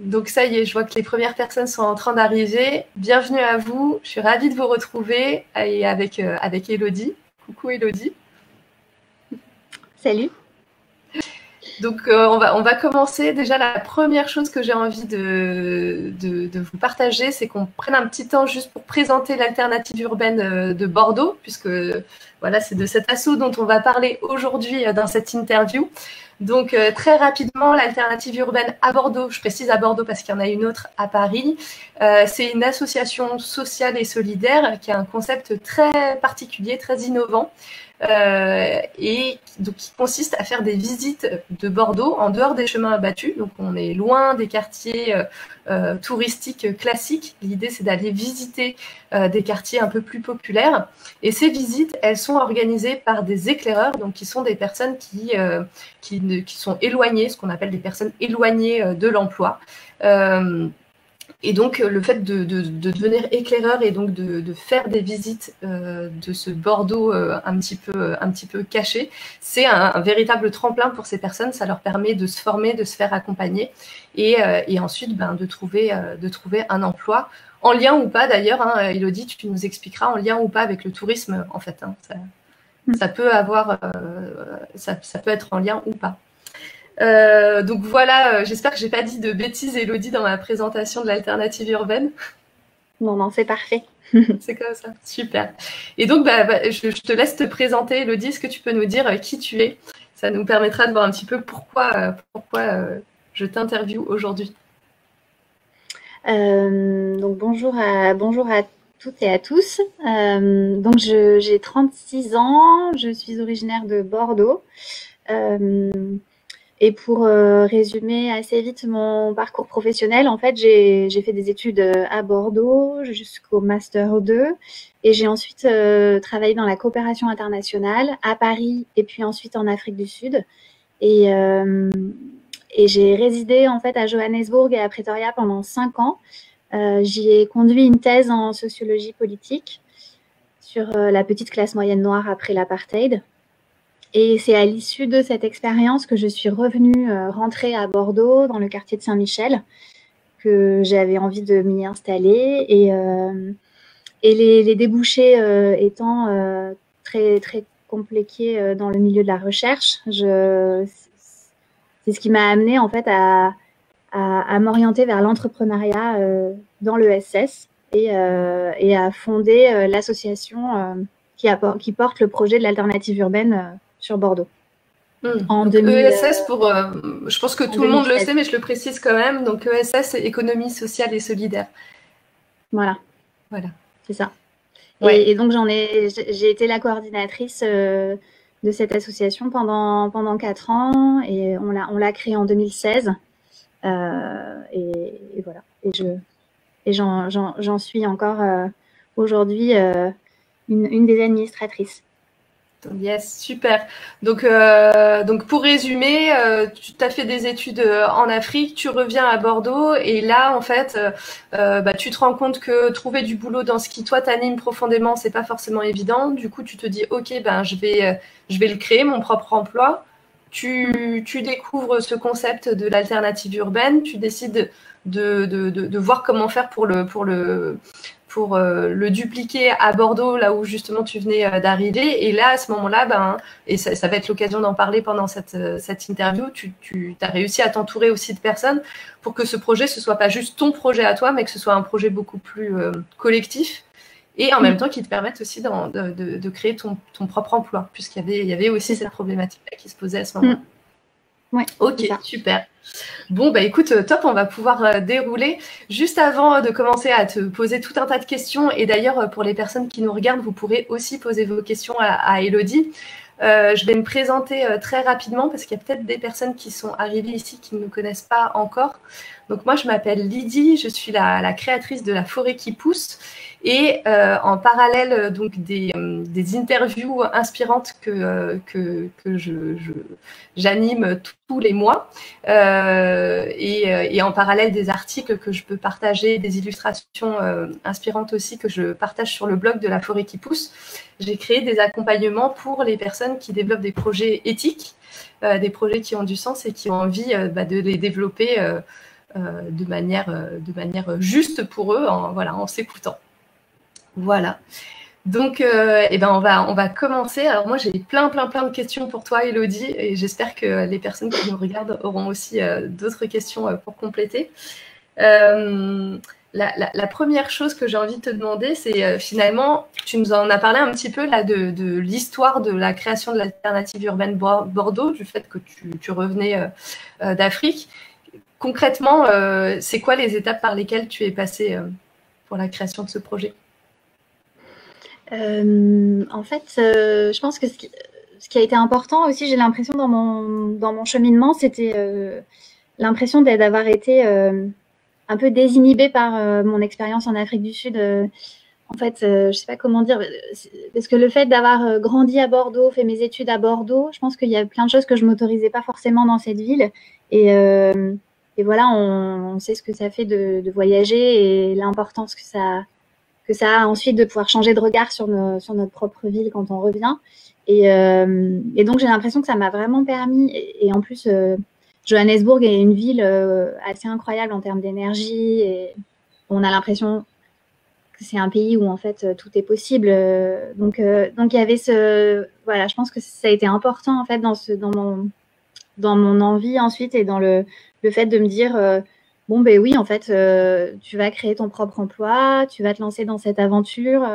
Donc ça y est, je vois que les premières personnes sont en train d'arriver. Bienvenue à vous, je suis ravie de vous retrouver et avec Elodie. Coucou Elodie. Salut. Donc on va commencer. Déjà, la première chose que j'ai envie de vous partager, c'est qu'on prenne un petit temps juste pour présenter l'alternative urbaine de Bordeaux, puisque voilà, c'est de cet assaut dont on va parler aujourd'hui dans cette interview. Donc très rapidement, l'alternative urbaine à Bordeaux, je précise à Bordeaux parce qu'il y en a une autre à Paris, c'est une association sociale et solidaire qui a un concept très particulier, très innovant. Et donc qui consiste à faire des visites de Bordeaux en dehors des chemins abattus. Donc on est loin des quartiers touristiques classiques. L'idée c'est d'aller visiter des quartiers un peu plus populaires. Et ces visites, elles sont organisées par des éclaireurs, donc qui sont des personnes qui sont éloignées, ce qu'on appelle des personnes éloignées de l'emploi. Et donc, le fait de devenir éclaireur et donc de faire des visites de ce Bordeaux un petit peu caché, c'est un véritable tremplin pour ces personnes. Ça leur permet de se former, de se faire accompagner et ensuite de trouver un emploi, en lien ou pas d'ailleurs. Hein, Elodie, tu nous expliqueras, en lien ou pas avec le tourisme, en fait. Hein, ça peut avoir, ça peut être en lien ou pas. Donc voilà, j'espère que j'ai pas dit de bêtises, Elodie, dans ma présentation de l'alternative urbaine. Non, c'est parfait. C'est comme ça, super. Et donc, je te laisse te présenter, Elodie. Est-ce que tu peux nous dire qui tu es? Ça nous permettra de voir un petit peu pourquoi je t'interviewe aujourd'hui. Donc bonjour à toutes et à tous. Donc j'ai 36 ans, je suis originaire de Bordeaux. Et pour résumer assez vite mon parcours professionnel, en fait, j'ai fait des études à Bordeaux jusqu'au Master 2 et j'ai ensuite travaillé dans la coopération internationale à Paris et puis ensuite en Afrique du Sud. Et j'ai résidé en fait à Johannesburg et à Pretoria pendant 5 ans. J'y ai conduit une thèse en sociologie politique sur la petite classe moyenne noire après l'apartheid. Et c'est à l'issue de cette expérience que je suis revenue rentrer à Bordeaux, dans le quartier de Saint-Michel, que j'avais envie de m'y installer. Et les débouchés étant très, très compliqués dans le milieu de la recherche, c'est ce qui m'a amenée en fait à m'orienter vers l'entrepreneuriat dans l'ESS et à fonder l'association qui porte le projet de l'alternative urbaine sur Bordeaux. En donc 2000, ESS, je pense que tout le monde le sait, mais je le précise quand même. Donc ESS, c'est économie sociale et solidaire. Voilà. C'est ça. Ouais. Et donc j'ai été la coordinatrice de cette association pendant 4 ans et on l'a créée en 2016. Et voilà. Et j'en suis encore aujourd'hui une des administratrices. Yes, super. Donc pour résumer, tu as fait des études en Afrique, tu reviens à Bordeaux et là en fait, tu te rends compte que trouver du boulot dans ce qui toi t'anime profondément, c'est pas forcément évident. Du coup, tu te dis ok, je vais le créer mon propre emploi. Tu découvres ce concept de l'alternative urbaine, tu décides de voir comment faire pour le dupliquer à Bordeaux, là où justement tu venais d'arriver. Et là, à ce moment-là, et ça va être l'occasion d'en parler pendant cette interview, tu as réussi à t'entourer aussi de personnes pour que ce projet, ce soit pas juste ton projet à toi, mais que ce soit un projet beaucoup plus collectif. Et en même temps, qui te permette aussi de créer ton propre emploi, puisqu'il y avait aussi cette problématique-là qui se posait à ce moment-là. Ouais, ok, super. Bon, écoute, top, on va pouvoir dérouler. Juste avant de commencer à te poser tout un tas de questions, et d'ailleurs, pour les personnes qui nous regardent, vous pourrez aussi poser vos questions à Elodie. Je vais me présenter très rapidement parce qu'il y a peut-être des personnes qui sont arrivées ici qui ne me connaissent pas encore. Donc moi, je m'appelle Lydie, je suis la créatrice de La Forêt qui pousse. Et en parallèle donc des interviews inspirantes que j'anime tous les mois et en parallèle des articles que je peux partager, des illustrations inspirantes aussi que je partage sur le blog de La Forêt qui pousse. J'ai créé des accompagnements pour les personnes qui développent des projets éthiques, des projets qui ont du sens et qui ont envie de les développer de manière juste pour eux, en s'écoutant. Voilà. Donc, on va commencer. Alors moi, j'ai plein de questions pour toi, Elodie, et j'espère que les personnes qui nous regardent auront aussi d'autres questions pour compléter. La première chose que j'ai envie de te demander, c'est finalement, tu nous en as parlé un petit peu là de l'histoire de la création de l'alternative urbaine Bordeaux, du fait que tu revenais d'Afrique. Concrètement, c'est quoi les étapes par lesquelles tu es passée pour la création de ce projet? En fait, je pense que ce qui a été important aussi, j'ai l'impression dans mon cheminement, c'était l'impression d'avoir été un peu désinhibée par mon expérience en Afrique du Sud. En fait, je sais pas comment dire, parce que le fait d'avoir grandi à Bordeaux, fait mes études à Bordeaux, je pense qu'il y a plein de choses que je m'autorisais pas forcément dans cette ville. Et voilà, on sait ce que ça fait de voyager et l'importance que ça a ensuite de pouvoir changer de regard sur notre propre ville quand on revient. Et donc, j'ai l'impression que ça m'a vraiment permis. Et en plus, Johannesburg est une ville assez incroyable en termes d'énergie. Et on a l'impression que c'est un pays où, en fait, tout est possible. Donc, il y avait voilà, je pense que ça a été important, en fait, dans mon envie ensuite et dans le fait de me dire... bon, ben oui, en fait, tu vas créer ton propre emploi, tu vas te lancer dans cette aventure.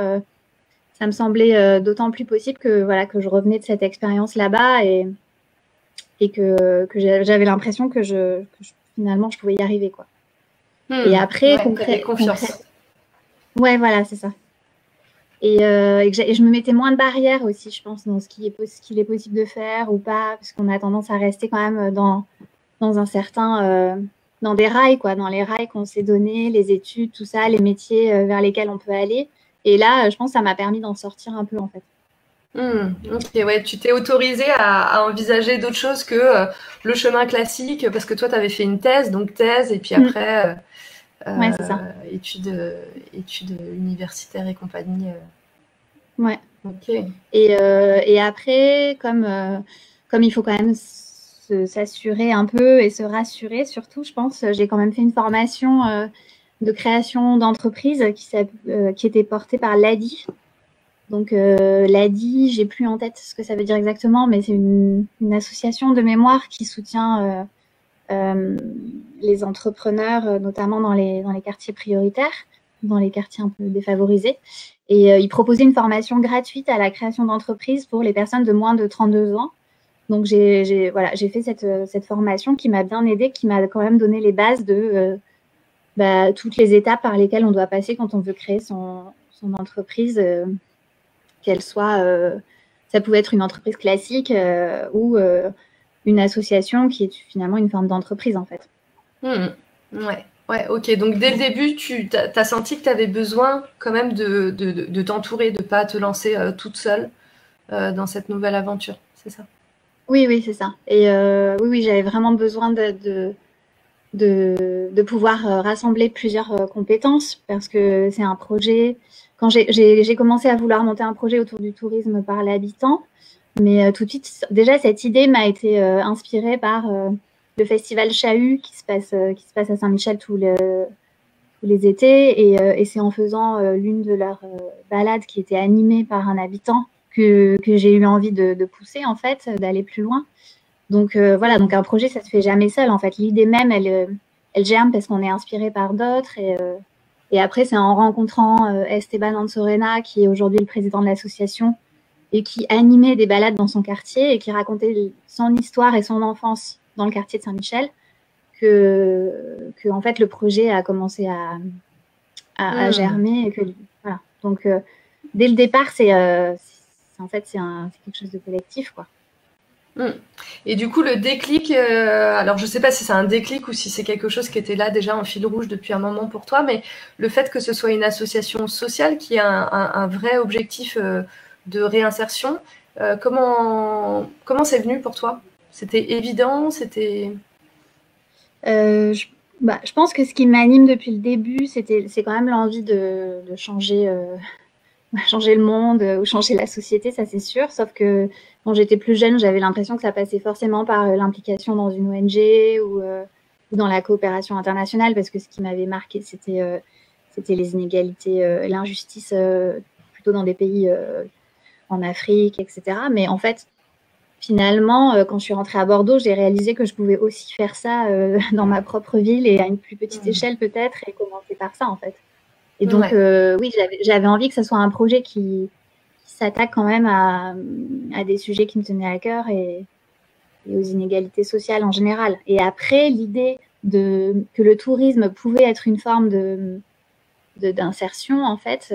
Ça me semblait d'autant plus possible que voilà que je revenais de cette expérience là-bas et que j'avais l'impression que finalement je pouvais y arriver, quoi. Et après, confiance. Ouais, voilà, c'est ça. Et je me mettais moins de barrières aussi, je pense, dans ce qu'il est possible de faire ou pas, parce qu'on a tendance à rester quand même dans un certain dans des rails, quoi, dans les rails qu'on s'est donnés, les études, tout ça, les métiers vers lesquels on peut aller. Et là, je pense que ça m'a permis d'en sortir un peu, en fait. Ok, ouais, tu t'es autorisée à envisager d'autres choses que le chemin classique, parce que toi, tu avais fait une thèse, et puis après, ouais, c'est ça. études universitaires et compagnie. Ouais. Ok. Et après, comme il faut quand même s'assurer un peu et se rassurer, surtout, je pense, j'ai quand même fait une formation de création d'entreprise qui était portée par l'ADI. Donc l'ADI, j'ai plus en tête ce que ça veut dire exactement, mais c'est une association de mémoire qui soutient les entrepreneurs, notamment dans les quartiers prioritaires, dans les quartiers un peu défavorisés. Et ils proposaient une formation gratuite à la création d'entreprises pour les personnes de moins de 32 ans. Donc j'ai fait cette formation qui m'a bien aidée, qui m'a quand même donné les bases de toutes les étapes par lesquelles on doit passer quand on veut créer son entreprise, qu'elle soit, ça pouvait être une entreprise classique ou une association qui est finalement une forme d'entreprise, en fait. Ouais, ok. Donc dès le début, tu as senti que tu avais besoin quand même de t'entourer, de ne pas te lancer toute seule dans cette nouvelle aventure, c'est ça? Oui, c'est ça. Et oui, j'avais vraiment besoin de pouvoir rassembler plusieurs compétences parce que c'est un projet. Quand j'ai commencé à vouloir monter un projet autour du tourisme par l'habitant, mais tout de suite, déjà, cette idée m'a été inspirée par le festival Chahut qui se passe à Saint-Michel tous les étés. Et c'est en faisant l'une de leurs balades qui était animée par un habitant que j'ai eu envie de pousser, en fait, d'aller plus loin. Donc voilà, donc un projet, ça se fait jamais seul, en fait. L'idée même, elle germe parce qu'on est inspiré par d'autres. Et après, c'est en rencontrant Esteban Ansorena, qui est aujourd'hui le président de l'association, et qui animait des balades dans son quartier et qui racontait son histoire et son enfance dans le quartier de Saint-Michel, que en fait le projet a commencé à germer. Et que, voilà. Donc dès le départ, c'est quelque chose de collectif, quoi. Et du coup, le déclic, alors je sais pas si c'est un déclic ou si c'est quelque chose qui était là déjà en fil rouge depuis un moment pour toi, mais le fait que ce soit une association sociale qui a un vrai objectif de réinsertion, comment c'est venu pour toi? C'était évident, c'était... Je pense que ce qui m'anime depuis le début, c'est quand même l'envie de changer le monde ou changer la société, ça c'est sûr. Sauf que quand j'étais plus jeune, j'avais l'impression que ça passait forcément par l'implication dans une ONG ou dans la coopération internationale, parce que ce qui m'avait marqué, c'était les inégalités, l'injustice, plutôt dans des pays en Afrique, etc. Mais en fait, finalement, quand je suis rentrée à Bordeaux, j'ai réalisé que je pouvais aussi faire ça dans ma propre ville et à une plus petite échelle peut-être, et commencer par ça en fait. Et donc, oui, j'avais envie que ce soit un projet qui s'attaque quand même à des sujets qui me tenaient à cœur et aux inégalités sociales en général. Et après, l'idée que le tourisme pouvait être une forme d'insertion, en fait,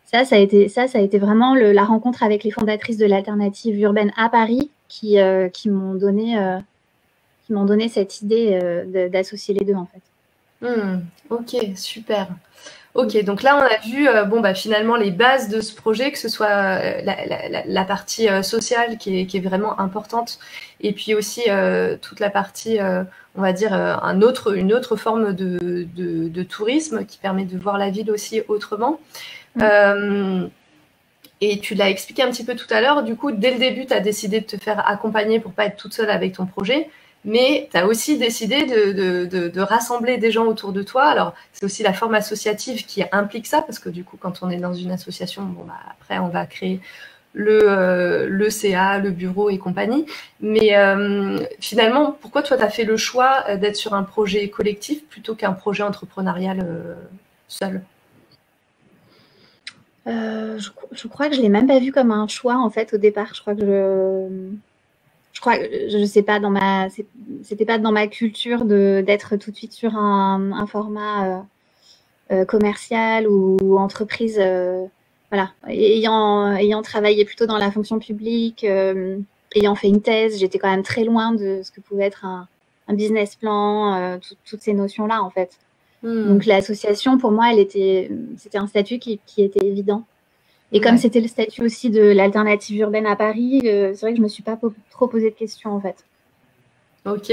ça a été vraiment la rencontre avec les fondatrices de l'alternative urbaine à Paris qui m'ont donné cette idée d'associer les deux, en fait. Ok, super. Ok, donc là on a vu finalement les bases de ce projet, que ce soit la partie sociale qui est vraiment importante, et puis aussi toute la partie, on va dire, une autre forme de tourisme qui permet de voir la ville aussi autrement. Et tu l'as expliqué un petit peu tout à l'heure, du coup, dès le début, tu as décidé de te faire accompagner pour pas être toute seule avec ton projet, mais tu as aussi décidé de rassembler des gens autour de toi. Alors, c'est aussi la forme associative qui implique ça, parce que du coup, quand on est dans une association, après, on va créer le CA, le bureau et compagnie. Mais finalement, pourquoi toi, tu as fait le choix d'être sur un projet collectif plutôt qu'un projet entrepreneurial seul ? Je crois que je l'ai même pas vu comme un choix en fait au départ. Je sais pas, c'était pas dans ma culture d'être tout de suite sur un format commercial ou entreprise. Voilà, ayant travaillé plutôt dans la fonction publique, ayant fait une thèse, j'étais quand même très loin de ce que pouvait être un business plan, toutes ces notions-là en fait. Donc l'association, pour moi, c'était un statut qui était évident. Et comme c'était le statut aussi de l'alternative urbaine à Paris, c'est vrai que je me suis pas trop posé de questions en fait. Ok.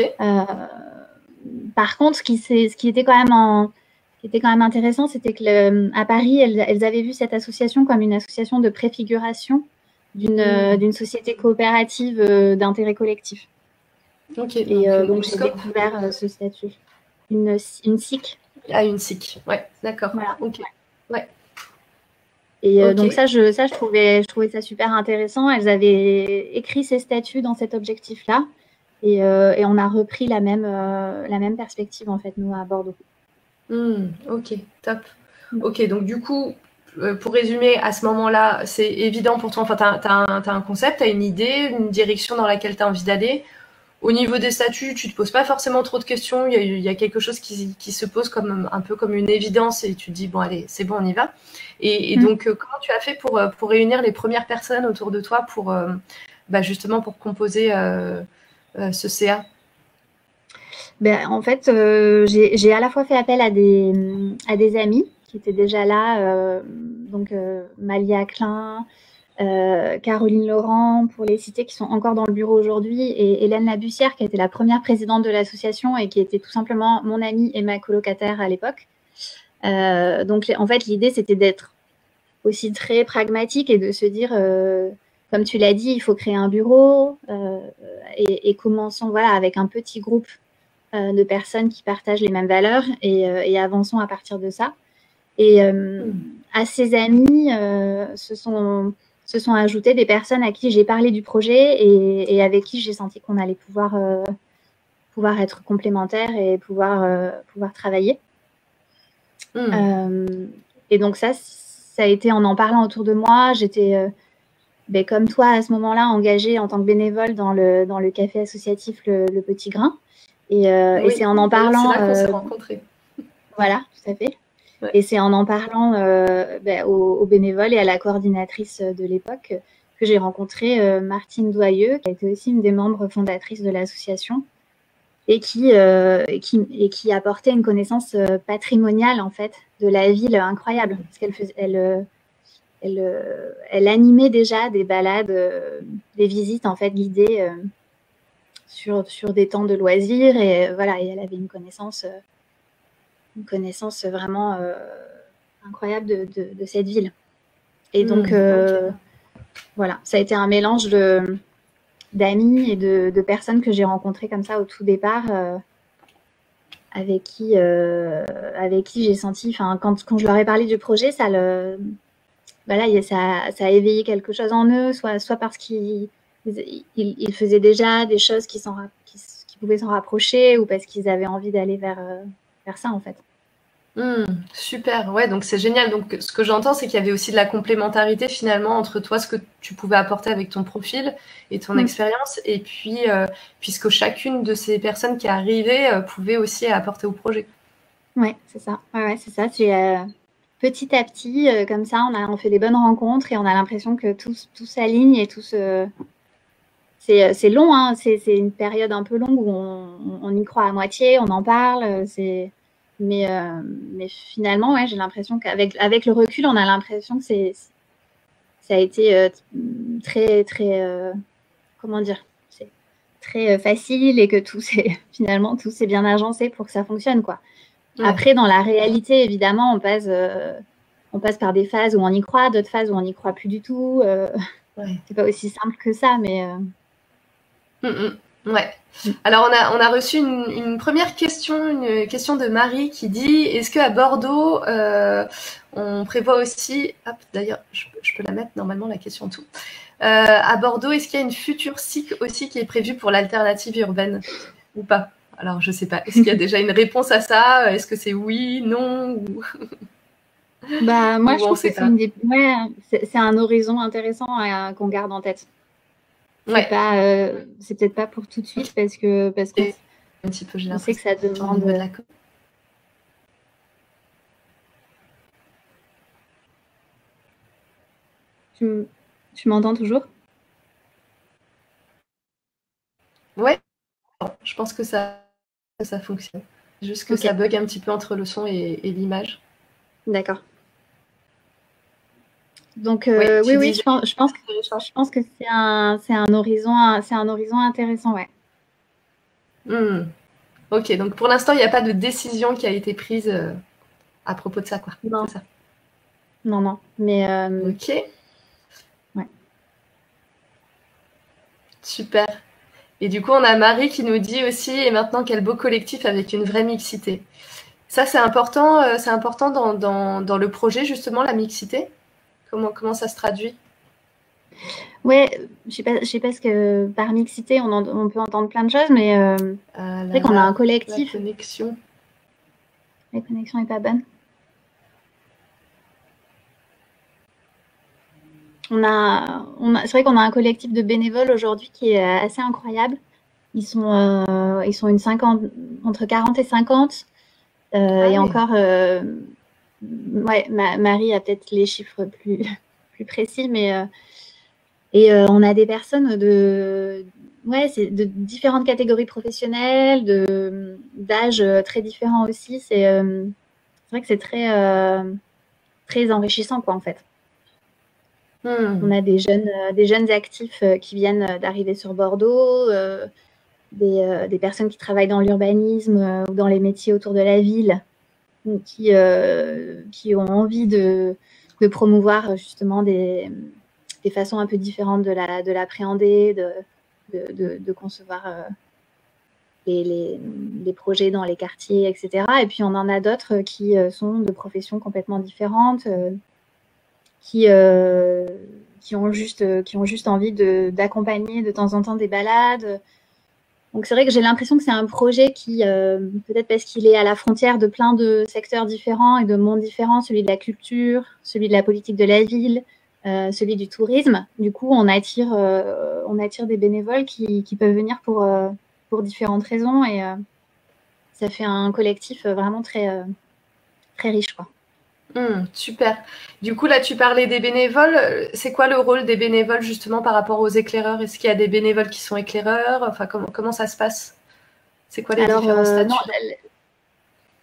Par contre, ce qui était quand même intéressant, c'était que à Paris, elles avaient vu cette association comme une association de préfiguration d'une société coopérative d'intérêt collectif. Ok. Et donc j'ai découvert ce statut. Une SIC. Ah, une SIC, ouais, d'accord. Voilà. Ok. Ouais. Et donc ça, je trouvais ça super intéressant. Elles avaient écrit ces statuts dans cet objectif-là, et on a repris la même perspective en fait nous à Bordeaux. Ok, top. Ok, donc du coup, pour résumer, à ce moment-là, c'est évident pour toi. Enfin, t'as un concept, t'as une idée, une direction dans laquelle t'as envie d'aller. Au niveau des statuts, tu te poses pas forcément trop de questions. Il y a quelque chose qui se pose comme un peu comme une évidence et tu te dis bon allez, c'est bon, on y va. Et donc comment tu as fait pour réunir les premières personnes autour de toi pour justement pour composer ce CA? Ben, en fait, j'ai à la fois fait appel à des amis qui étaient déjà là, donc Malia Klein, Caroline Laurent, pour les citer, qui sont encore dans le bureau aujourd'hui, et Hélène Labussière, qui a été la première présidente de l'association et qui était tout simplement mon amie et ma colocataire à l'époque. Donc, en fait, l'idée, c'était d'être aussi très pragmatique et de se dire, comme tu l'as dit, il faut créer un bureau et commençons voilà, avec un petit groupe de personnes qui partagent les mêmes valeurs et avançons à partir de ça. Et à ces amis se sont ajoutées des personnes à qui j'ai parlé du projet et avec qui j'ai senti qu'on allait pouvoir être complémentaires et pouvoir travailler. Et donc ça a été en parlant autour de moi. J'étais comme toi à ce moment-là engagée en tant que bénévole dans le café associatif Le Petit Grain. Et c'est en parlant. C'est là qu'on s'est rencontrés. Voilà, tout à fait. Ouais. Et c'est en parlant aux bénévoles et à la coordinatrice de l'époque que j'ai rencontré Martine Doyeux, qui a été aussi une des membres fondatrices de l'association et qui apportait une connaissance patrimoniale en fait de la ville incroyable, parce qu'elle elle animait déjà des balades, des visites en fait guidées sur des temps de loisirs et voilà, et elle avait une connaissance vraiment incroyable de cette ville. Et donc voilà, ça a été un mélange d'amis et de personnes que j'ai rencontrées comme ça au tout départ avec qui j'ai senti, enfin, quand je leur ai parlé du projet, voilà, ça a éveillé quelque chose en eux, soit parce qu'ils faisaient déjà des choses qui pouvaient s'en rapprocher, ou parce qu'ils avaient envie d'aller vers ça, en fait. Super, ouais, donc c'est génial. Donc ce que j'entends, c'est qu'il y avait aussi de la complémentarité finalement entre toi, ce que tu pouvais apporter avec ton profil et ton expérience, et puis puisque chacune de ces personnes qui arrivaient pouvait aussi apporter au projet. Ouais, c'est ça. Ouais, c'est ça. Petit à petit, comme ça, on fait des bonnes rencontres et on a l'impression que tout s'aligne et c'est long, hein. C'est une période un peu longue où on y croit à moitié, on en parle. Mais finalement, ouais, j'ai l'impression avec le recul, on a l'impression que ça a été très, très, comment dire, c'est très facile et que finalement, tout s'est bien agencé pour que ça fonctionne, quoi. Ouais. Après, dans la réalité, évidemment, on passe par des phases où on y croit, d'autres phases où on n'y croit plus du tout. Ouais. C'est pas aussi simple que ça, mais... Ouais. Alors on a reçu une première question, une question de Marie qui dit: est-ce qu'à Bordeaux on prévoit aussi, hop, d'ailleurs je peux la mettre normalement la question en tout, à Bordeaux, est-ce qu'il y a une future SIC aussi qui est prévue pour l'alternative urbaine ou pas? Alors je sais pas, est-ce qu'il y a déjà une réponse à ça? Est-ce que c'est oui, non ou... Bah moi je trouve que c'est un horizon intéressant qu'on garde en tête. C'est c'est peut-être pas pour tout de suite parce qu'on un petit peu, on sait que ça demande. Tu m'entends toujours? Ouais, je pense que ça fonctionne. Juste que ça bug un petit peu entre le son et l'image. D'accord. Donc oui, je pense que c'est un horizon intéressant, ouais. Ok, donc pour l'instant, il n'y a pas de décision qui a été prise à propos de ça, quoi. Non. C'est ça. Non, mais... Ok. Ouais. Super. Et du coup, on a Marie qui nous dit aussi, et maintenant quel beau collectif avec une vraie mixité. Ça, c'est important dans le projet, justement, la mixité. Comment ça se traduit? Ouais, je sais pas ce que par mixité on peut entendre plein de choses, mais c'est vrai qu'on a un collectif. La connexion. La connexion n'est pas bonne. C'est vrai qu'on a un collectif de bénévoles aujourd'hui qui est assez incroyable. Ils sont une 50, entre 40 et 50. Et encore, ouais, Marie a peut-être les chiffres plus précis, mais on a des personnes de différentes catégories professionnelles, d'âges très différents aussi. C'est vrai que c'est très enrichissant, quoi, en fait. On a des jeunes actifs qui viennent d'arriver sur Bordeaux, des personnes qui travaillent dans l'urbanisme ou dans les métiers autour de la ville, qui ont envie de promouvoir justement des façons un peu différentes de l'appréhender, de concevoir les projets dans les quartiers, etc. Et puis on en a d'autres qui sont de professions complètement différentes, qui ont juste envie d'accompagner de temps en temps des balades. Donc c'est vrai que j'ai l'impression que c'est un projet qui, peut-être parce qu'il est à la frontière de plein de secteurs différents et de mondes différents, celui de la culture, celui de la politique de la ville, celui du tourisme. Du coup, on attire des bénévoles qui peuvent venir pour différentes raisons, et ça fait un collectif vraiment très, très riche, quoi. Super. Du coup, là, tu parlais des bénévoles. C'est quoi le rôle des bénévoles, justement, par rapport aux éclaireurs? Est-ce qu'il y a des bénévoles qui sont éclaireurs? Enfin, comment ça se passe? C'est quoi les différents statuts? Non,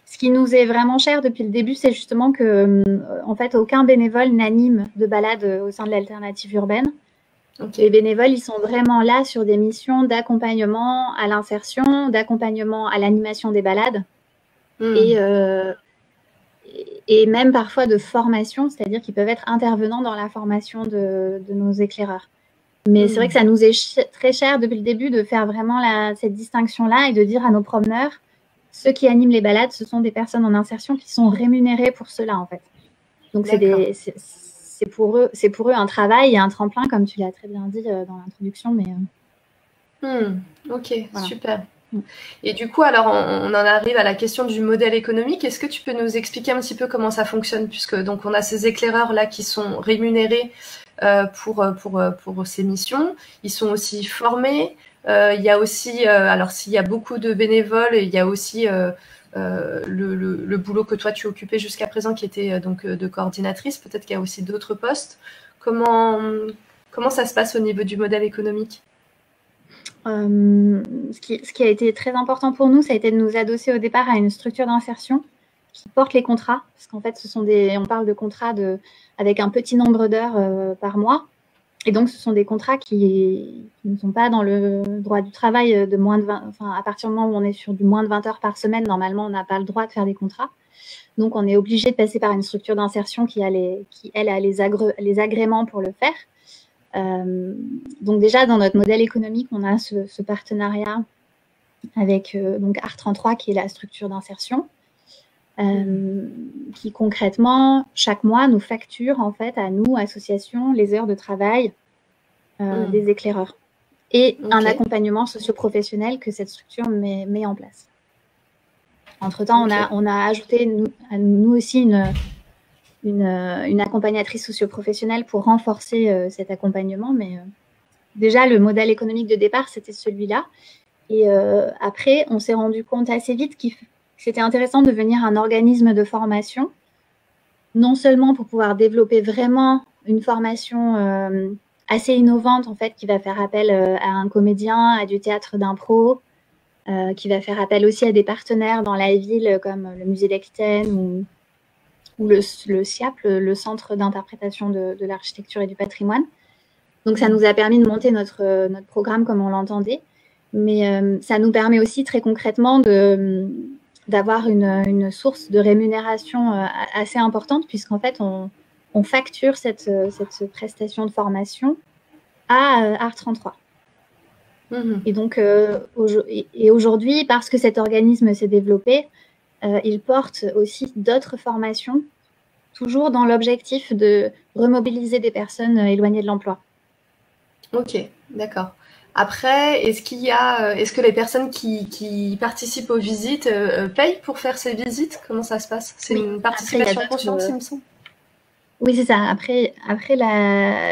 ce qui nous est vraiment cher depuis le début, c'est justement que, en fait, aucun bénévole n'anime de balade au sein de l'alternative urbaine. Okay. Les bénévoles, ils sont vraiment là sur des missions d'accompagnement à l'insertion, d'accompagnement à l'animation des balades. Et même parfois de formation, c'est-à-dire qu'ils peuvent être intervenants dans la formation de nos éclaireurs. Mais c'est vrai que ça nous est très cher depuis le début de faire vraiment cette distinction-là et de dire à nos promeneurs, ceux qui animent les balades, ce sont des personnes en insertion qui sont rémunérées pour cela, en fait. Donc, c'est pour eux un travail et un tremplin, comme tu l'as très bien dit dans l'introduction. Mais ok, voilà. super. Et du coup, alors, on en arrive à la question du modèle économique. Est-ce que tu peux nous expliquer un petit peu comment ça fonctionne, puisque donc on a ces éclaireurs là qui sont rémunérés pour ces missions. Ils sont aussi formés. Il y a aussi, alors s'il y a beaucoup de bénévoles, il y a aussi le boulot que toi tu occupais jusqu'à présent, qui était donc de coordinatrice. Peut-être qu'il y a aussi d'autres postes. Comment ça se passe au niveau du modèle économique? Ce qui a été très important pour nous, ça a été de nous adosser au départ à une structure d'insertion qui porte les contrats, parce qu'en fait, on parle de contrats avec un petit nombre d'heures par mois, et donc ce sont des contrats qui ne sont pas dans le droit du travail de moins de 20, enfin à partir du moment où on est sur du moins de 20 heures par semaine, normalement on n'a pas le droit de faire des contrats, donc on est obligé de passer par une structure d'insertion qui elle a les agréments pour le faire. Donc déjà dans notre modèle économique, on a ce partenariat avec donc Art33 qui est la structure d'insertion, qui concrètement chaque mois nous facture en fait à nous associations les heures de travail des éclaireurs et un accompagnement socio-professionnel que cette structure met en place. Entre-temps, on a ajouté nous aussi une accompagnatrice socio-professionnelle pour renforcer cet accompagnement, mais déjà le modèle économique de départ c'était celui-là, et après on s'est rendu compte assez vite que c'était intéressant de devenir un organisme de formation, non seulement pour pouvoir développer vraiment une formation assez innovante en fait, qui va faire appel à un comédien, à du théâtre d'impro, qui va faire appel aussi à des partenaires dans la ville comme le musée d'Aquitaine ou le CIAP, le Centre d'interprétation de l'architecture et du patrimoine. Donc ça nous a permis de monter notre programme comme on l'entendait, mais ça nous permet aussi très concrètement d'avoir une source de rémunération assez importante, puisqu'en fait on facture cette prestation de formation à Art33. Et donc aujourd'hui, parce que cet organisme s'est développé, il porte aussi d'autres formations, toujours dans l'objectif de remobiliser des personnes éloignées de l'emploi. Ok, d'accord. Après, est-ce que les personnes qui participent aux visites payent pour faire ces visites? Comment ça se passe? C'est une participation consciente, il me semble. Oui, c'est ça. Après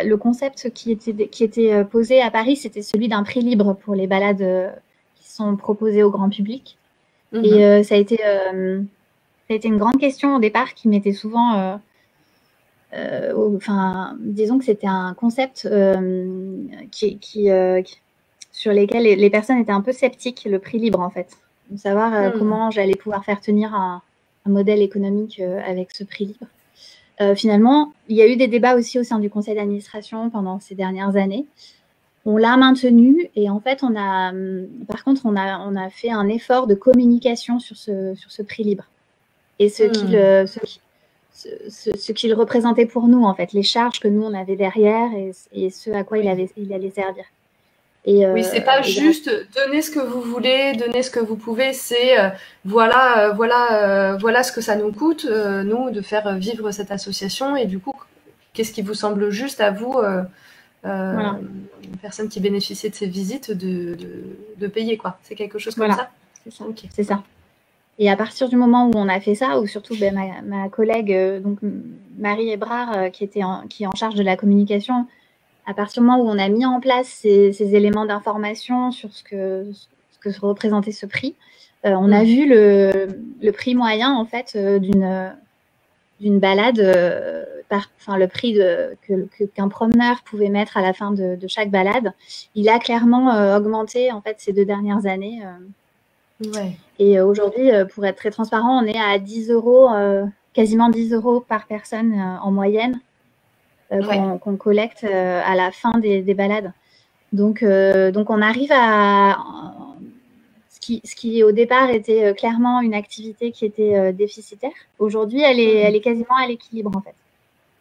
le concept qui était posé à Paris, c'était celui d'un prix libre pour les balades qui sont proposées au grand public. Et ça a été une grande question au départ qui m'était souvent... disons que c'était un concept sur lesquels les personnes étaient un peu sceptiques, le prix libre en fait. De savoir comment j'allais pouvoir faire tenir un modèle économique avec ce prix libre. Finalement, il y a eu des débats aussi au sein du conseil d'administration pendant ces dernières années. On l'a maintenu et en fait, on a fait un effort de communication sur ce prix libre et ce qu'il représentait pour nous, en fait, les charges que nous on avait derrière et ce à quoi il allait servir. Oui, c'est pas juste donner ce que vous voulez, donner ce que vous pouvez, c'est voilà ce que ça nous coûte, nous, de faire vivre cette association, et du coup, qu'est-ce qui vous semble juste à vous, une personne qui bénéficie de ces visites, de payer, quoi. C'est quelque chose comme ça? C'est ça. Okay. C'est ça. Et à partir du moment où on a fait ça, ou surtout ma collègue, donc Marie Hébrard, qui est en charge de la communication, à partir du moment où on a mis en place ces éléments d'information sur ce que représentait ce prix, on a vu le prix moyen en fait d'une balade, le prix qu'un promeneur pouvait mettre à la fin de chaque balade, il a clairement augmenté en fait ces 2 dernières années. Et aujourd'hui, pour être très transparent, on est à 10 €, quasiment 10 € par personne en moyenne. Qu'on collecte à la fin des balades. Donc on arrive à ce qui au départ était clairement une activité qui était déficitaire. Aujourd'hui, elle est quasiment à l'équilibre en fait.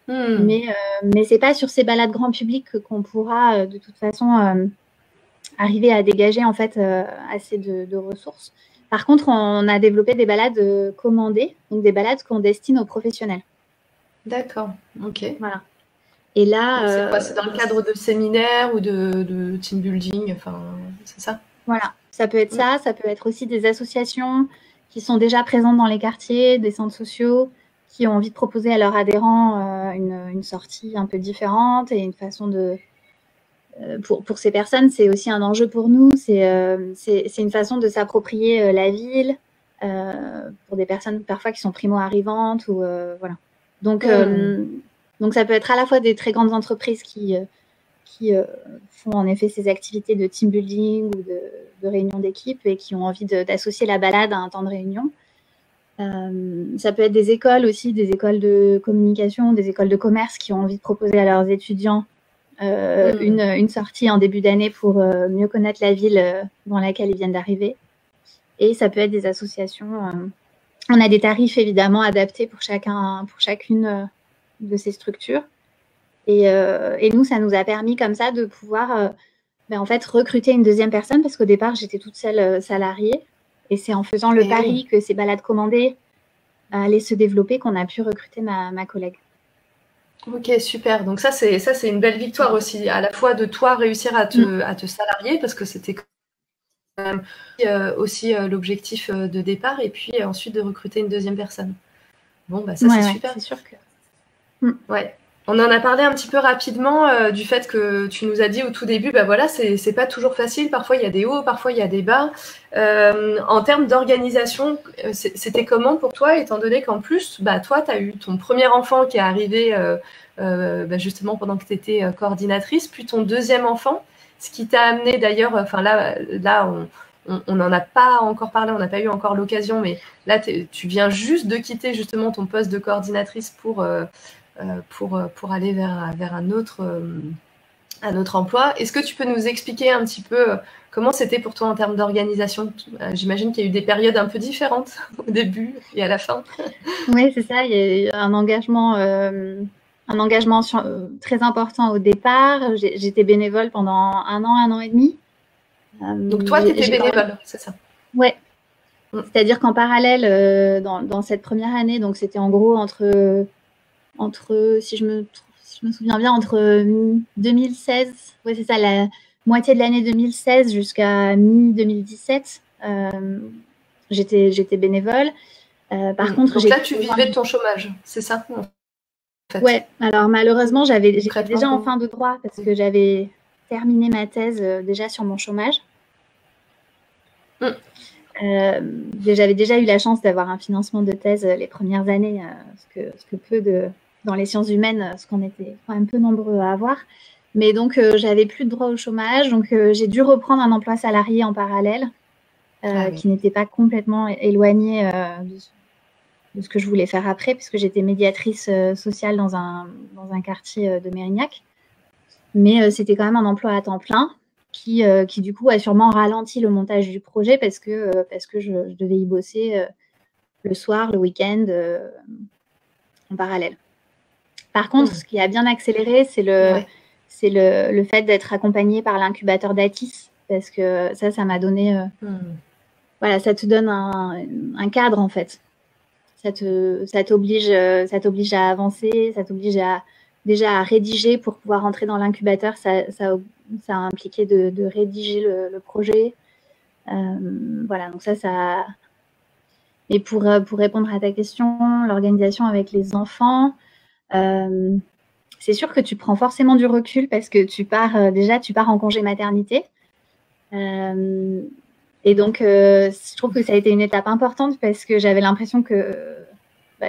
Mais c'est pas sur ces balades grand public qu'on pourra de toute façon arriver à dégager en fait assez de ressources. Par contre, on a développé des balades commandées, donc des balades qu'on destine aux professionnels. D'accord, ok. Voilà. Et là, C'est quoi? C'est dans le cadre de séminaires ou de team building, enfin, c'est ça? voilà, ça peut être ça, ça peut être aussi des associations qui sont déjà présentes dans les quartiers, des centres sociaux, qui ont envie de proposer à leurs adhérents une sortie un peu différente et une façon de... pour ces personnes, c'est aussi un enjeu pour nous, c'est une façon de s'approprier la ville, pour des personnes parfois qui sont primo-arrivantes ou voilà. Donc ça peut être à la fois des très grandes entreprises qui font en effet ces activités de team building ou de réunion d'équipe et qui ont envie d'associer la balade à un temps de réunion. Ça peut être des écoles aussi, des écoles de communication, des écoles de commerce qui ont envie de proposer à leurs étudiants une sortie en début d'année pour mieux connaître la ville dans laquelle ils viennent d'arriver. Et ça peut être des associations. On a des tarifs évidemment adaptés pour chacune de ces structures. Et nous, ça nous a permis comme ça de pouvoir en fait, recruter une deuxième personne parce qu'au départ, j'étais toute seule salariée. Et c'est en faisant le pari que ces balades commandées allaient se développer qu'on a pu recruter ma collègue. Ok, super. Donc ça, c'est une belle victoire aussi, à la fois de toi réussir à te salarier, parce que c'était quand même aussi l'objectif de départ, et puis ensuite de recruter une deuxième personne. Bon, bah ça, c'est super. C'est sûr que... Ouais. On en a parlé un petit peu rapidement du fait que tu nous as dit au tout début, bah voilà, c'est pas toujours facile. Parfois il y a des hauts, parfois il y a des bas. En termes d'organisation, c'était comment pour toi, étant donné qu'en plus, bah toi, tu as eu ton premier enfant qui est arrivé justement pendant que tu étais coordinatrice, puis ton deuxième enfant, ce qui t'a amené d'ailleurs, enfin là on n'en a pas encore parlé, on n'a pas eu encore l'occasion, mais là tu viens juste de quitter justement ton poste de coordinatrice pour aller vers un autre emploi. Est-ce que tu peux nous expliquer un petit peu comment c'était pour toi en termes d'organisation? J'imagine qu'il y a eu des périodes un peu différentes au début et à la fin. Oui, c'est ça. Il y a eu un engagement très important au départ. J'étais bénévole pendant un an et demi. Donc toi, tu étais bénévole, c'est ça? Ouais. C'est-à-dire qu'en parallèle, dans cette première année, donc c'était en gros entre si je me souviens bien, entre 2016, ouais, c'est ça, la moitié de l'année 2016 jusqu'à mi-2017, j'étais bénévole. Par contre, donc là, tu vivais de ton chômage, c'est ça, en fait? Ouais, alors malheureusement, j'étais déjà en fin de droit parce que j'avais terminé ma thèse déjà sur mon chômage. J'avais déjà eu la chance d'avoir un financement de thèse les premières années, ce que peu dans les sciences humaines, ce qu'on était quand même peu nombreux à avoir. Mais donc, j'avais plus de droit au chômage, donc j'ai dû reprendre un emploi salarié en parallèle, qui n'était pas complètement éloigné de ce que je voulais faire après, puisque j'étais médiatrice sociale dans un quartier de Mérignac. Mais c'était quand même un emploi à temps plein qui du coup a sûrement ralenti le montage du projet parce que je devais y bosser le soir, le week-end, en parallèle. Par contre, ce qui a bien accéléré, c'est le fait d'être accompagnée par l'incubateur d'Atis, parce que ça m'a donné... Voilà, ça te donne un cadre, en fait. Ça t'oblige à avancer, ça t'oblige déjà à rédiger pour pouvoir entrer dans l'incubateur. Ça a impliqué de rédiger le projet. Voilà, donc ça... Et pour répondre à ta question, l'organisation avec les enfants, c'est sûr que tu prends forcément du recul parce que tu pars en congé maternité. Et donc, je trouve que ça a été une étape importante parce que j'avais l'impression que,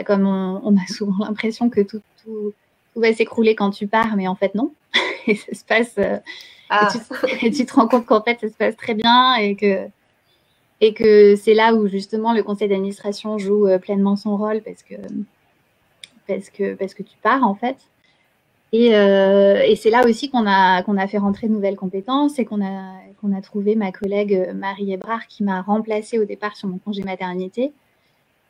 comme on a souvent l'impression que tout va s'écrouler quand tu pars, mais en fait non. Et ça se passe. Et tu te rends compte qu'en fait ça se passe très bien et que c'est là où justement le conseil d'administration joue pleinement son rôle parce que tu pars en fait. Et c'est là aussi qu'on a fait rentrer de nouvelles compétences et qu'on a trouvé ma collègue Marie Hébrard qui m'a remplacée au départ sur mon congé maternité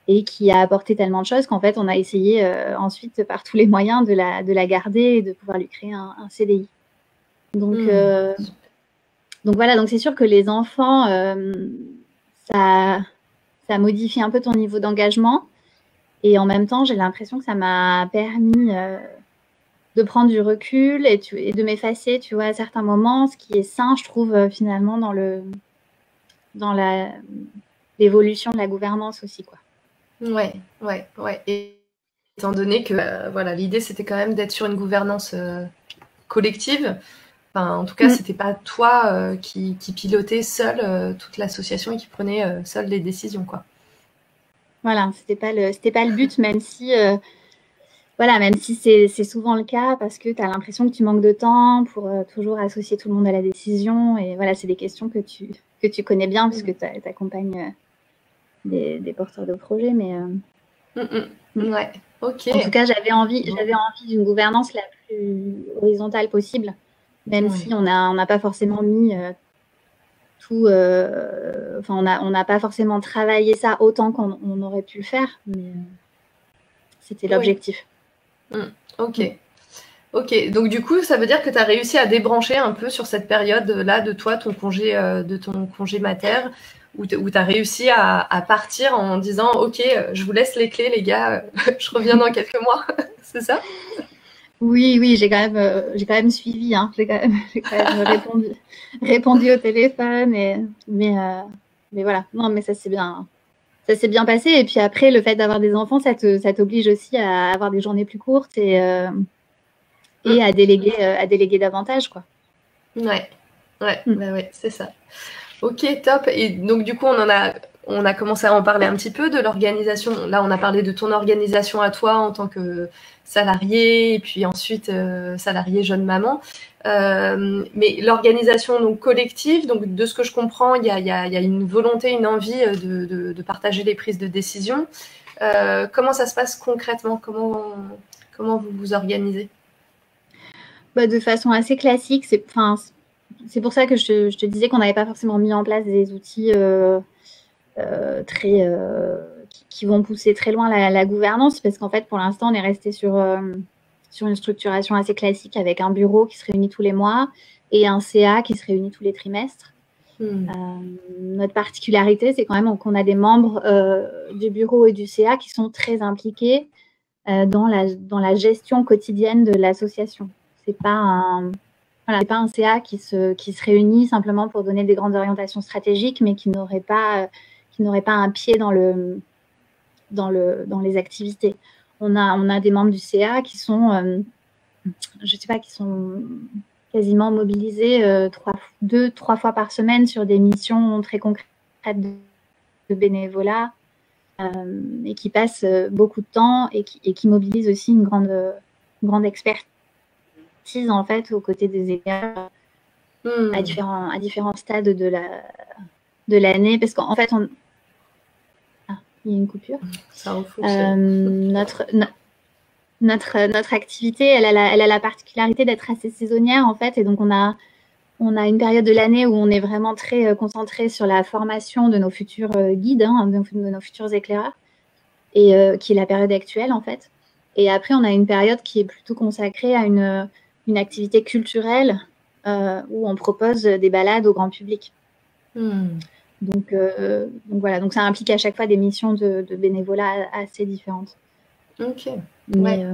et qui a apporté tellement de choses qu'en fait on a essayé ensuite par tous les moyens de la garder et de pouvoir lui créer un CDI. Donc voilà, donc c'est sûr que les enfants, ça ça modifie un peu ton niveau d'engagement. Et en même temps, j'ai l'impression que ça m'a permis de prendre du recul et de m'effacer, tu vois, à certains moments, ce qui est sain, je trouve, finalement, dans l'évolution de la gouvernance aussi, quoi. Ouais, ouais, ouais. Et étant donné que voilà, l'idée c'était quand même d'être sur une gouvernance collective. Enfin, en tout cas, c'était pas toi qui pilotais seul toute l'association et qui prenait seul les décisions, quoi. Voilà, c'était pas le but, même si voilà, même si c'est souvent le cas parce que tu as l'impression que tu manques de temps pour toujours associer tout le monde à la décision. Et voilà, c'est des questions que tu connais bien puisque tu accompagnes des porteurs de projets. Mais ouais, ok. en tout cas, j'avais envie d'une gouvernance la plus horizontale possible, même si on n'a pas forcément mis tout. Enfin, on n'a pas forcément travaillé ça autant qu'on aurait pu le faire, mais c'était l'objectif. Ok. Ok, donc du coup, ça veut dire que tu as réussi à débrancher un peu sur cette période-là de toi, de ton congé mater, où tu as réussi à partir en disant, ok, je vous laisse les clés, les gars, je reviens dans quelques mois, c'est ça? Oui, j'ai quand même suivi, hein. J'ai quand même répondu au téléphone, mais voilà. Non, mais ça s'est bien passé. Et puis après, le fait d'avoir des enfants, ça t'oblige aussi à avoir des journées plus courtes et à déléguer davantage, quoi. Ouais, bah ouais, c'est ça. Ok, top. Et donc du coup, on a commencé à en parler un petit peu de l'organisation. Là, on a parlé de ton organisation à toi en tant que salarié, et puis ensuite salarié jeune maman. Mais l'organisation donc collective, donc de ce que je comprends, il y a une volonté, une envie de partager les prises de décision. Comment ça se passe concrètement? Comment vous vous organisez? Bah, de façon assez classique. C'est pour ça que je te disais qu'on n'avait pas forcément mis en place des outils très qui vont pousser très loin la gouvernance, parce qu'en fait, pour l'instant, on est resté sur une structuration assez classique avec un bureau qui se réunit tous les mois et un CA qui se réunit tous les trimestres. Notre particularité, c'est quand même qu'on a des membres du bureau et du CA qui sont très impliqués dans la gestion quotidienne de l'association. C'est pas un CA qui se réunit simplement pour donner des grandes orientations stratégiques, mais qui n'aurait pas un pied dans les activités. On a des membres du CA qui sont, je sais pas, qui sont quasiment mobilisés 2-3 fois par semaine sur des missions très concrètes de bénévolat et qui passent beaucoup de temps et qui mobilisent aussi une grande expertise en fait aux côtés des élèves à différents stades de l'année, parce qu'en fait il y a une coupure. Ça Notre activité, elle a la particularité d'être assez saisonnière en fait, et donc on a une période de l'année où on est vraiment très concentré sur la formation de nos futurs guides, de nos futurs éclaireurs, et qui est la période actuelle en fait. Et après, on a une période qui est plutôt consacrée à une activité culturelle où on propose des balades au grand public. Donc voilà, donc ça implique à chaque fois des missions de bénévolat assez différentes. Ok. Mais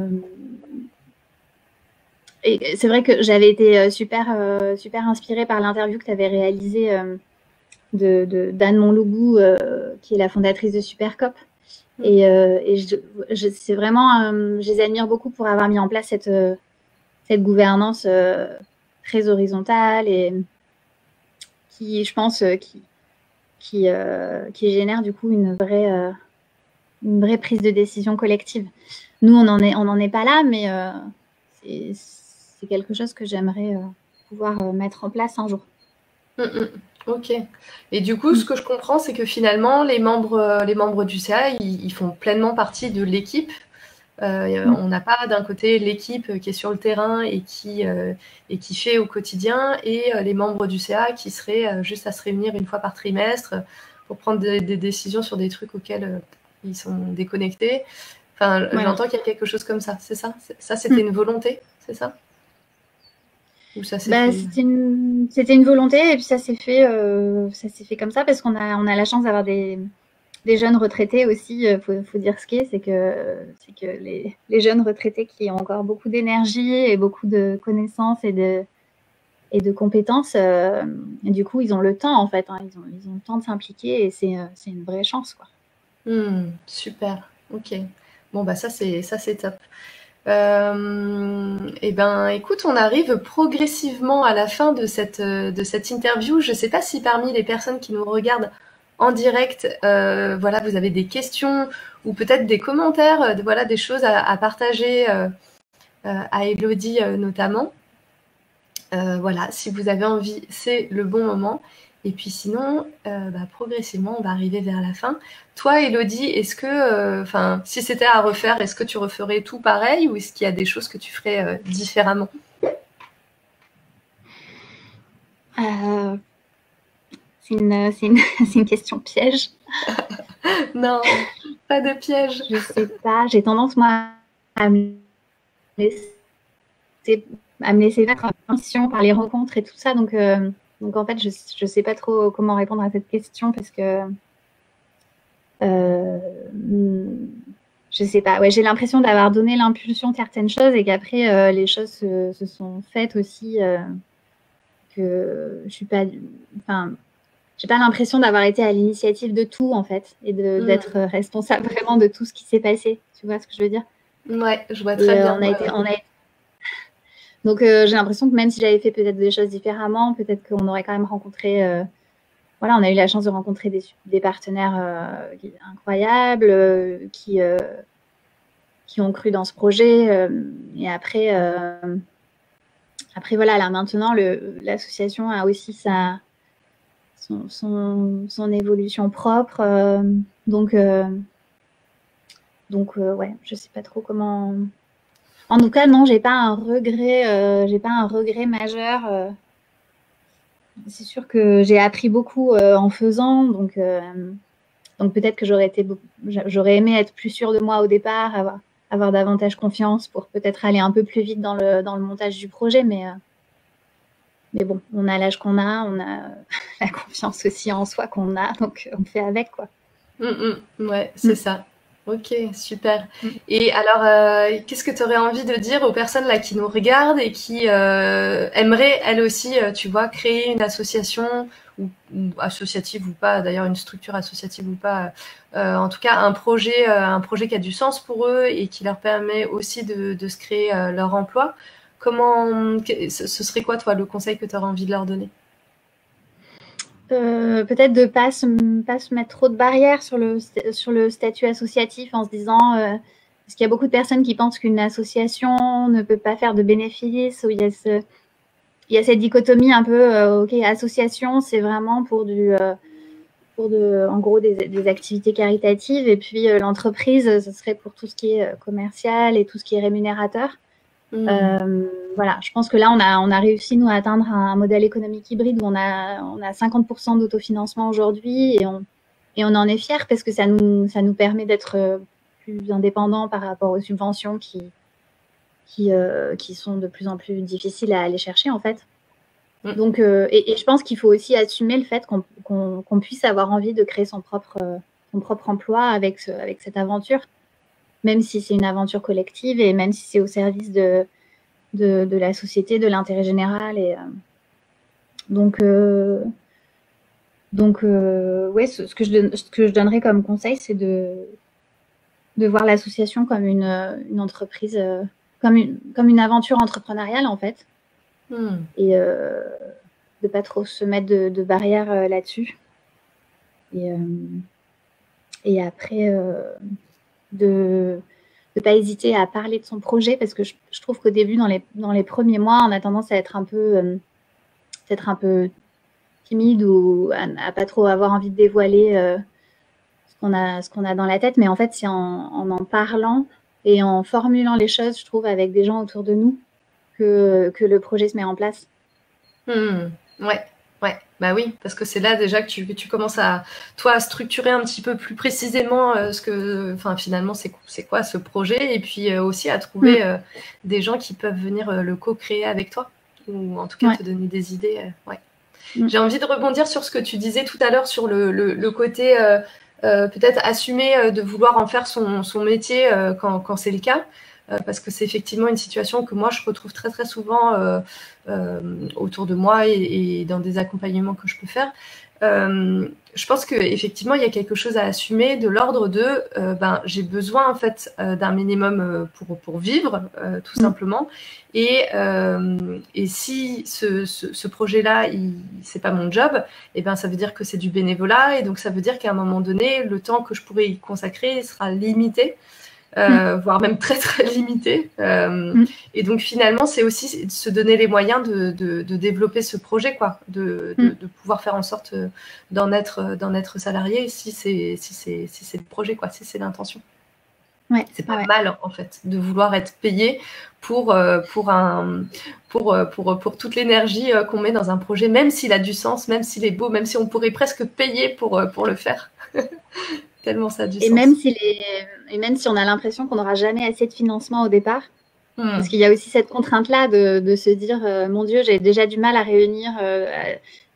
et c'est vrai que j'avais été super inspirée par l'interview que tu avais réalisée d'Anne Monloubou, qui est la fondatrice de Supercop. Et c'est vraiment, je les admire beaucoup pour avoir mis en place cette gouvernance très horizontale et qui, je pense, qui génère du coup une vraie prise de décision collective. Nous, on n'en est pas là, mais c'est quelque chose que j'aimerais pouvoir mettre en place un jour. Ok. Et du coup, ce que je comprends, c'est que finalement, les membres du CA, ils font pleinement partie de l'équipe. On n'a pas d'un côté l'équipe qui est sur le terrain et qui fait au quotidien, et les membres du CA qui seraient juste à se réunir une fois par trimestre pour prendre des décisions sur des trucs auxquels ils sont déconnectés. Enfin, j'entends qu'il y a quelque chose comme ça, c'est ça? Ça, c'était une volonté, c'est ça? Ou ça s'est fait... C'était une volonté, et puis ça s'est fait comme ça parce qu'on a la chance d'avoir des des jeunes retraités aussi, faut dire ce qu'est, c'est que les jeunes retraités qui ont encore beaucoup d'énergie et beaucoup de connaissances et de compétences, et du coup, ils ont le temps, en fait, hein, ils ont le temps de s'impliquer et c'est une vraie chance, quoi. Super, ok. Bon, bah ça c'est top. Eh ben, écoute, on arrive progressivement à la fin de cette interview. Je ne sais pas si parmi les personnes qui nous regardent en direct, voilà, vous avez des questions ou peut-être des commentaires, voilà, des choses à partager à Elodie notamment. Voilà, si vous avez envie, c'est le bon moment. Et puis sinon, progressivement, on va arriver vers la fin. Toi, Elodie, est-ce que, si c'était à refaire, est-ce que tu referais tout pareil ou est-ce qu'il y a des choses que tu ferais différemment? C'est une question piège. Non, pas de piège. Je sais pas, j'ai tendance, moi, à me laisser mettre en tension par les rencontres et tout ça. Donc en fait, je sais pas trop comment répondre à cette question parce que je sais pas. Ouais, j'ai l'impression d'avoir donné l'impulsion de certaines choses et qu'après les choses se sont faites aussi. Que je suis pas. Enfin, j'ai pas l'impression d'avoir été à l'initiative de tout en fait et d'être responsable vraiment de tout ce qui s'est passé. Tu vois ce que je veux dire? Ouais, je vois très bien. Donc j'ai l'impression que même si j'avais fait peut-être des choses différemment, peut-être qu'on aurait quand même rencontré. Voilà, on a eu la chance de rencontrer des partenaires incroyables qui ont cru dans ce projet. Et après, voilà, là maintenant, l'association a aussi son évolution propre. Donc ouais, je sais pas trop comment. En tout cas, non, j'ai pas un regret majeur. C'est sûr que j'ai appris beaucoup en faisant, donc peut-être que j'aurais aimé être plus sûre de moi au départ, avoir davantage confiance pour peut-être aller un peu plus vite dans le montage du projet, mais bon, on a l'âge qu'on a, on a la confiance aussi en soi qu'on a, donc on fait avec, quoi. Ouais, c'est ça. Ok, super. Et alors, qu'est-ce que tu aurais envie de dire aux personnes là qui nous regardent et qui aimeraient elles aussi, tu vois, créer une association ou associative ou pas, d'ailleurs une structure associative ou pas, en tout cas un projet qui a du sens pour eux et qui leur permet aussi de se créer leur emploi. Ce serait quoi toi le conseil que tu aurais envie de leur donner? Peut-être de pas se mettre trop de barrières sur le statut associatif en se disant parce qu'il y a beaucoup de personnes qui pensent qu'une association ne peut pas faire de bénéfices, ou il y a cette dichotomie un peu ok, association c'est vraiment pour en gros des activités caritatives, et puis l'entreprise ce serait pour tout ce qui est commercial et tout ce qui est rémunérateur. Voilà, je pense que là, on a réussi, nous, à atteindre un modèle économique hybride où on a 50% d'autofinancement aujourd'hui, et on en est fiers parce que ça nous permet d'être plus indépendants par rapport aux subventions qui sont de plus en plus difficiles à aller chercher, en fait. Donc, et je pense qu'il faut aussi assumer le fait qu'on puisse avoir envie de créer son propre emploi avec cette aventure, même si c'est une aventure collective et même si c'est au service de la société, de l'intérêt général. Et donc ouais, ce que je donnerais comme conseil, c'est de voir l'association comme une entreprise, comme une aventure entrepreneuriale, en fait. Et de pas trop se mettre de barrières là-dessus. Et après, de pas hésiter à parler de son projet, parce que je trouve qu'au début, dans les premiers mois, on a tendance à être peut-être un peu timide ou à pas trop avoir envie de dévoiler ce qu'on a dans la tête. Mais en fait, c'est en parlant et en formulant les choses, je trouve, avec des gens autour de nous, que le projet se met en place. Ouais, bah oui, parce que c'est là déjà que tu commences à structurer un petit peu plus précisément finalement c'est quoi ce projet, et puis aussi à trouver des gens qui peuvent venir le co-créer avec toi, ou en tout cas te donner des idées. Ouais. J'ai envie de rebondir sur ce que tu disais tout à l'heure sur le côté peut-être assumer de vouloir en faire son métier quand c'est le cas. Parce que c'est effectivement une situation que moi je retrouve très très souvent autour de moi et dans des accompagnements que je peux faire. Je pense qu'effectivement il y a quelque chose à assumer de l'ordre de j'ai besoin en fait d'un minimum pour vivre tout simplement et si ce projet-là c'est pas mon job, et ben ça veut dire que c'est du bénévolat et donc ça veut dire qu'à un moment donné le temps que je pourrais y consacrer sera limité. Voire même très très limité. Et donc finalement, c'est aussi se donner les moyens de développer ce projet, quoi, de pouvoir faire en sorte d'en être salarié si c'est le projet, quoi, si c'est l'intention. Ouais, c'est pas mal en fait de vouloir être payé pour toute l'énergie qu'on met dans un projet, même s'il a du sens, même s'il est beau, même si on pourrait presque payer pour le faire. Tellement ça a du sens. Et même si on a l'impression qu'on n'aura jamais assez de financement au départ, parce qu'il y a aussi cette contrainte-là de se dire mon Dieu, j'ai déjà du mal à réunir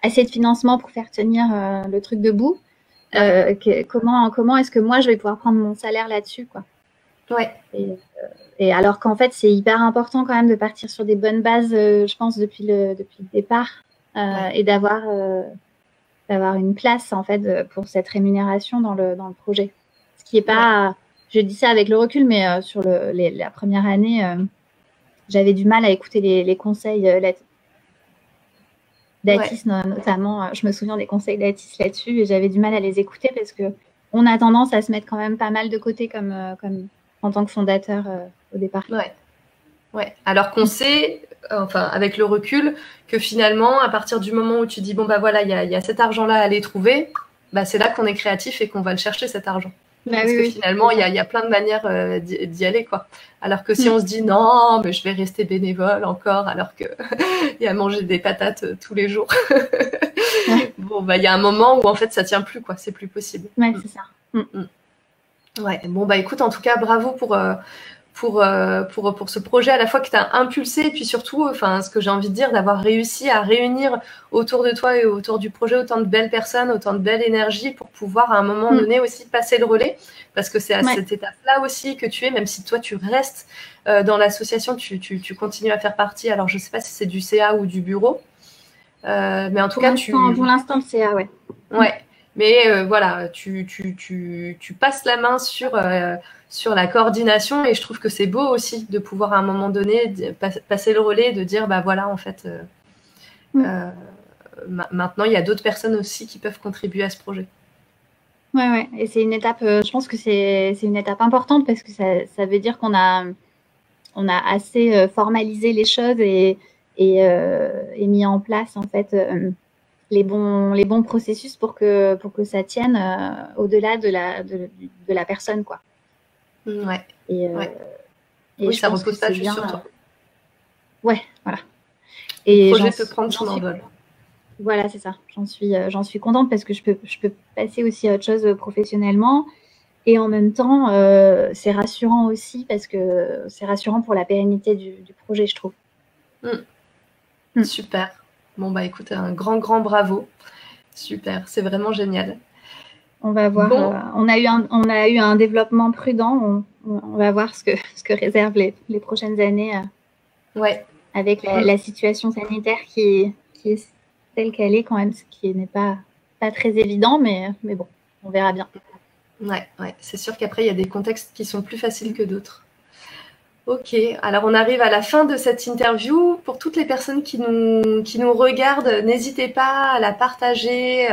assez de financement pour faire tenir le truc debout. Comment est-ce que moi je vais pouvoir prendre mon salaire là-dessus, quoi. Ouais. Et alors qu'en fait, c'est hyper important quand même de partir sur des bonnes bases, je pense, depuis le départ, et d'avoir une place en fait pour cette rémunération dans le projet. Ce qui est pas, je dis ça avec le recul, mais sur la première année, j'avais du mal à écouter les conseils d'Atis notamment. Je me souviens des conseils d'Atis là-dessus et j'avais du mal à les écouter parce que on a tendance à se mettre quand même pas mal de côté comme en tant que fondateur au départ. Ouais. Alors qu'on sait, enfin avec le recul, que finalement, à partir du moment où tu dis bon bah voilà, il y a cet argent-là à aller trouver, bah c'est là qu'on est créatif et qu'on va le chercher cet argent. Parce que finalement, il y a plein de manières d'y aller, quoi. Alors que si on se dit non, mais je vais rester bénévole encore, alors que il y a manger des patates tous les jours. Bon bah il y a un moment où en fait ça tient plus, quoi. C'est plus possible. Ouais, c'est ça. Ouais. Bon bah écoute, en tout cas bravo pour ce projet à la fois que tu as impulsé et puis surtout, enfin, ce que j'ai envie de dire, d'avoir réussi à réunir autour de toi et autour du projet autant de belles personnes, autant de belle énergie pour pouvoir à un moment donné aussi passer le relais, parce que c'est à cette étape-là aussi que tu es, même si toi tu restes dans l'association, tu continues à faire partie. Alors je sais pas si c'est du CA ou du bureau, mais en tout cas pour l'instant le CA, ouais. Mais voilà, tu passes la main sur la coordination et je trouve que c'est beau aussi de pouvoir à un moment donné passer le relais, de dire bah voilà en fait maintenant il y a d'autres personnes aussi qui peuvent contribuer à ce projet. Ouais, et c'est une étape, je pense que c'est une étape importante parce que ça veut dire qu'on a assez formalisé les choses et mis en place en fait les bons processus pour que ça tienne au-delà de la personne, quoi. Et oui, ça repose pas juste sur toi. Ouais, voilà. Et le projet peut prendre son envol. Voilà, c'est ça. J'en suis contente parce que je peux passer aussi à autre chose professionnellement. Et en même temps, c'est rassurant aussi parce que c'est rassurant pour la pérennité du projet, je trouve. Super. Bon, bah écoute, un grand bravo. Super, c'est vraiment génial. On va voir. Bon. On a eu un développement prudent. On va voir ce que réservent les prochaines années. Avec la situation sanitaire qui est telle qu'elle est quand même, ce qui n'est pas très évident, mais bon, on verra bien. Ouais, c'est sûr qu'après, il y a des contextes qui sont plus faciles que d'autres. Ok, alors on arrive à la fin de cette interview. Pour toutes les personnes qui nous regardent, n'hésitez pas à la partager,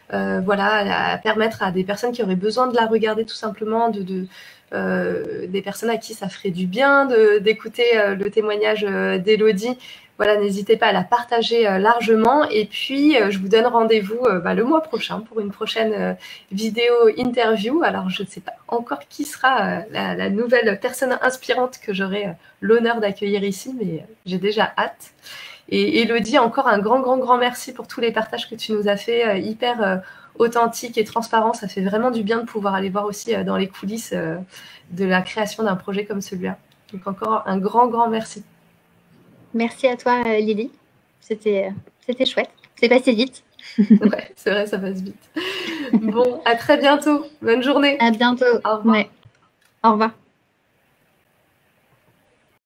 à permettre à des personnes qui auraient besoin de la regarder tout simplement, des personnes à qui ça ferait du bien d'écouter le témoignage d'Élodie. Voilà, n'hésitez pas à la partager largement. Et puis, je vous donne rendez-vous le mois prochain pour une prochaine vidéo interview. Alors, je ne sais pas encore qui sera la nouvelle personne inspirante que j'aurai l'honneur d'accueillir ici, mais j'ai déjà hâte. Et Élodie, encore un grand merci pour tous les partages que tu nous as fait, hyper authentique et transparent. Ça fait vraiment du bien de pouvoir aller voir aussi dans les coulisses de la création d'un projet comme celui-là. Donc, encore un grand merci. Merci à toi, Lily. C'était chouette. C'est passé vite. Ouais, c'est vrai, ça passe vite. Bon, à très bientôt. Bonne journée. À bientôt. Au revoir. Ouais. Au revoir.